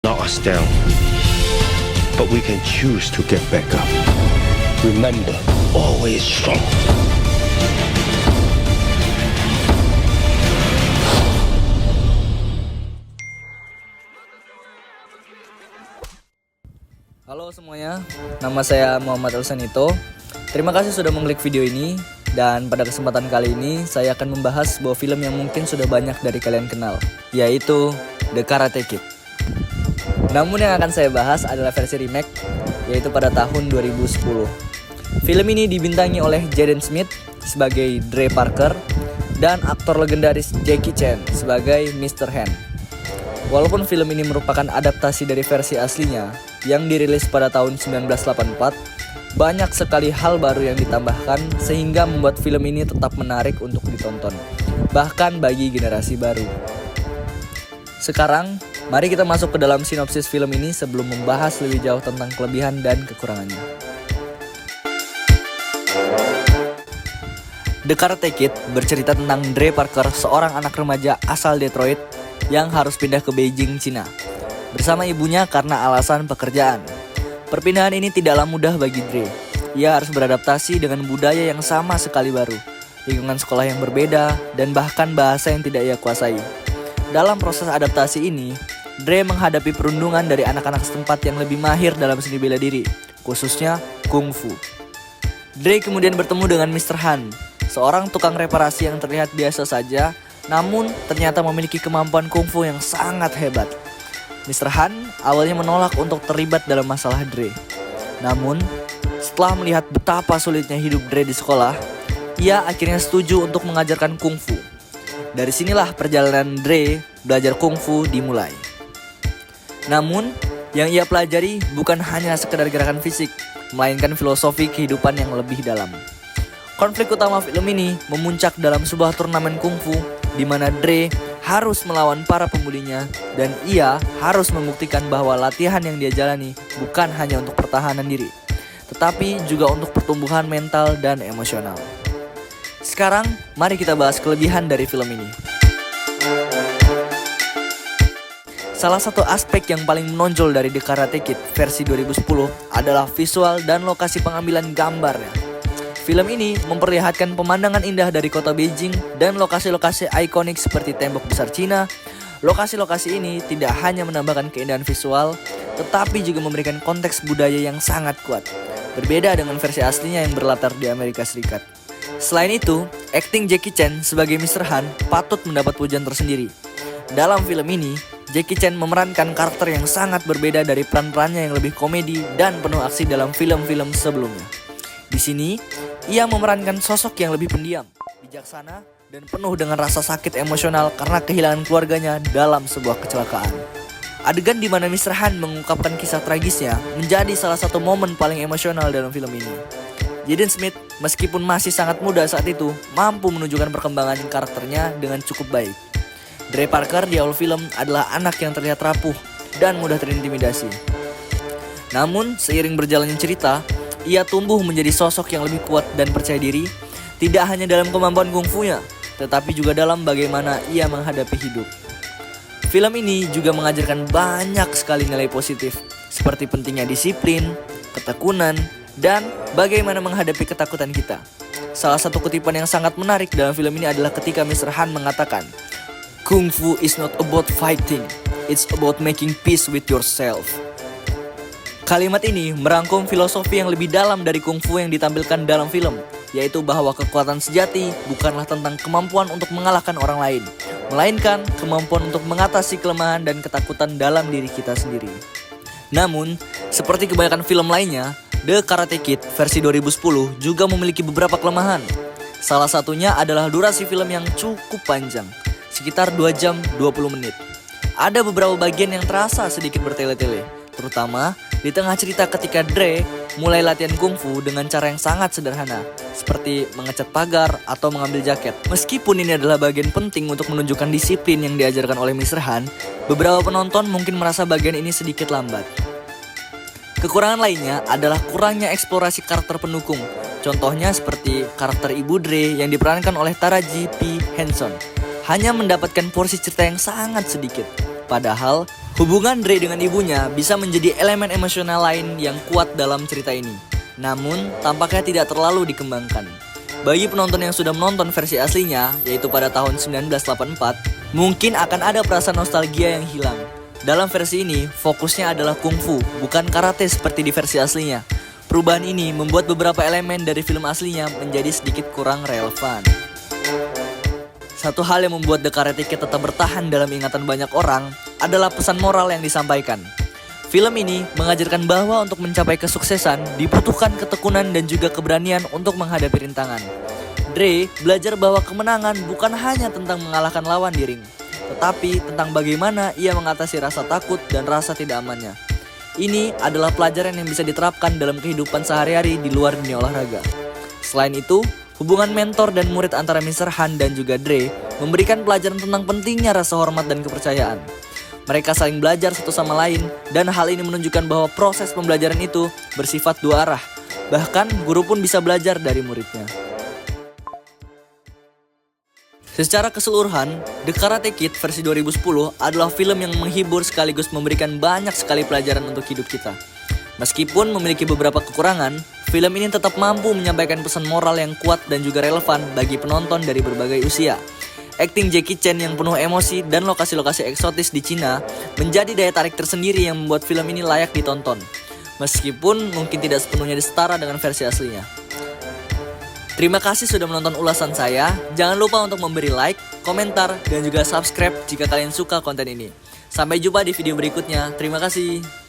knock us down, but we can choose to get back up. Remember, always strong. Halo semuanya, nama saya Muhammad Elsanito. Terima kasih sudah mengklik video ini. Dan pada kesempatan kali ini saya akan membahas sebuah film yang mungkin sudah banyak dari kalian kenal, yaitu The Karate Kid. Namun yang akan saya bahas adalah versi remake, yaitu pada tahun 2010. Film ini dibintangi oleh Jaden Smith sebagai Dre Parker dan aktor legendaris Jackie Chan sebagai Mr. Han. Walaupun film ini merupakan adaptasi dari versi aslinya yang dirilis pada tahun 1984, banyak sekali hal baru yang ditambahkan sehingga membuat film ini tetap menarik untuk ditonton, bahkan bagi generasi baru. Sekarang, mari kita masuk ke dalam sinopsis film ini sebelum membahas lebih jauh tentang kelebihan dan kekurangannya. The Karate Kid bercerita tentang Dre Parker, seorang anak remaja asal Detroit yang harus pindah ke Beijing, Cina, bersama ibunya karena alasan pekerjaan. Perpindahan ini tidaklah mudah bagi Dre. Ia harus beradaptasi dengan budaya yang sama sekali baru, lingkungan sekolah yang berbeda, dan bahkan bahasa yang tidak ia kuasai. Dalam proses adaptasi ini, Dre menghadapi perundungan dari anak-anak setempat yang lebih mahir dalam seni bela diri, khususnya kungfu. Dre kemudian bertemu dengan Mr. Han, seorang tukang reparasi yang terlihat biasa saja, namun ternyata memiliki kemampuan kungfu yang sangat hebat. Mr. Han awalnya menolak untuk terlibat dalam masalah Dre. Namun, setelah melihat betapa sulitnya hidup Dre di sekolah, ia akhirnya setuju untuk mengajarkan kungfu. Dari sinilah perjalanan Dre belajar kungfu dimulai. Namun, yang ia pelajari bukan hanya sekedar gerakan fisik, melainkan filosofi kehidupan yang lebih dalam. Konflik utama film ini memuncak dalam sebuah turnamen kungfu di mana Dre harus melawan para pemulinya dan ia harus membuktikan bahwa latihan yang dia jalani bukan hanya untuk pertahanan diri, tetapi juga untuk pertumbuhan mental dan emosional. Sekarang, mari kita bahas kelebihan dari film ini. Salah satu aspek yang paling menonjol dari The Karate Kid versi 2010 adalah visual dan lokasi pengambilan gambarnya. Film ini memperlihatkan pemandangan indah dari kota Beijing dan lokasi-lokasi ikonik seperti tembok besar Cina. Lokasi-lokasi ini tidak hanya menambahkan keindahan visual, tetapi juga memberikan konteks budaya yang sangat kuat. Berbeda dengan versi aslinya yang berlatar di Amerika Serikat. Selain itu, akting Jackie Chan sebagai Mr. Han patut mendapat pujian tersendiri. Dalam film ini, Jackie Chan memerankan karakter yang sangat berbeda dari peran-perannya yang lebih komedi dan penuh aksi dalam film-film sebelumnya. Di sini, ia memerankan sosok yang lebih pendiam, bijaksana, dan penuh dengan rasa sakit emosional karena kehilangan keluarganya dalam sebuah kecelakaan. Adegan di mana Mr. Han mengungkapkan kisah tragisnya menjadi salah satu momen paling emosional dalam film ini. Jaden Smith, meskipun masih sangat muda saat itu, mampu menunjukkan perkembangan karakternya dengan cukup baik. Dre Parker di awal film adalah anak yang terlihat rapuh dan mudah terintimidasi. Namun, seiring berjalannya cerita, ia tumbuh menjadi sosok yang lebih kuat dan percaya diri, tidak hanya dalam kemampuan kungfunya, tetapi juga dalam bagaimana ia menghadapi hidup. Film ini juga mengajarkan banyak sekali nilai positif, seperti pentingnya disiplin, ketekunan, dan bagaimana menghadapi ketakutan kita. Salah satu kutipan yang sangat menarik dalam film ini adalah ketika Mr. Han mengatakan, "Kung Fu is not about fighting, it's about making peace with yourself." Kalimat ini merangkum filosofi yang lebih dalam dari kungfu yang ditampilkan dalam film, yaitu bahwa kekuatan sejati bukanlah tentang kemampuan untuk mengalahkan orang lain, melainkan kemampuan untuk mengatasi kelemahan dan ketakutan dalam diri kita sendiri. Namun, seperti kebanyakan film lainnya, The Karate Kid versi 2010 juga memiliki beberapa kelemahan. Salah satunya adalah durasi film yang cukup panjang, sekitar 2 jam 20 menit. Ada beberapa bagian yang terasa sedikit bertele-tele, terutama di tengah cerita ketika Dre mulai latihan kungfu dengan cara yang sangat sederhana, seperti mengecat pagar atau mengambil jaket. Meskipun ini adalah bagian penting untuk menunjukkan disiplin yang diajarkan oleh Mr. Han, beberapa penonton mungkin merasa bagian ini sedikit lambat. Kekurangan lainnya adalah kurangnya eksplorasi karakter pendukung. Contohnya seperti karakter Ibu Dre yang diperankan oleh Taraji P. Henson, hanya mendapatkan porsi cerita yang sangat sedikit. Padahal Hubungan Dre dengan ibunya bisa menjadi elemen emosional lain yang kuat dalam cerita ini. Namun, tampaknya tidak terlalu dikembangkan. Bagi penonton yang sudah menonton versi aslinya, yaitu pada tahun 1984, mungkin akan ada perasaan nostalgia yang hilang. Dalam versi ini, fokusnya adalah kungfu, bukan karate seperti di versi aslinya. Perubahan ini membuat beberapa elemen dari film aslinya menjadi sedikit kurang relevan. Satu hal yang membuat The Karate Kid tetap bertahan dalam ingatan banyak orang adalah pesan moral yang disampaikan. Film ini mengajarkan bahwa untuk mencapai kesuksesan dibutuhkan ketekunan dan juga keberanian untuk menghadapi rintangan. Dre belajar bahwa kemenangan bukan hanya tentang mengalahkan lawan di ring, tetapi tentang bagaimana ia mengatasi rasa takut dan rasa tidak amannya. Ini adalah pelajaran yang bisa diterapkan dalam kehidupan sehari-hari di luar dunia olahraga. Selain itu, hubungan mentor dan murid antara Mr. Han dan juga Dre memberikan pelajaran tentang pentingnya rasa hormat dan kepercayaan. Mereka saling belajar satu sama lain, dan hal ini menunjukkan bahwa proses pembelajaran itu bersifat dua arah. Bahkan, guru pun bisa belajar dari muridnya. Secara keseluruhan, The Karate Kid versi 2010 adalah film yang menghibur sekaligus memberikan banyak sekali pelajaran untuk hidup kita. Meskipun memiliki beberapa kekurangan, film ini tetap mampu menyampaikan pesan moral yang kuat dan juga relevan bagi penonton dari berbagai usia. Akting Jackie Chan yang penuh emosi dan lokasi-lokasi eksotis di Cina menjadi daya tarik tersendiri yang membuat film ini layak ditonton. Meskipun mungkin tidak sepenuhnya setara dengan versi aslinya. Terima kasih sudah menonton ulasan saya. Jangan lupa untuk memberi like, komentar, dan juga subscribe jika kalian suka konten ini. Sampai jumpa di video berikutnya. Terima kasih.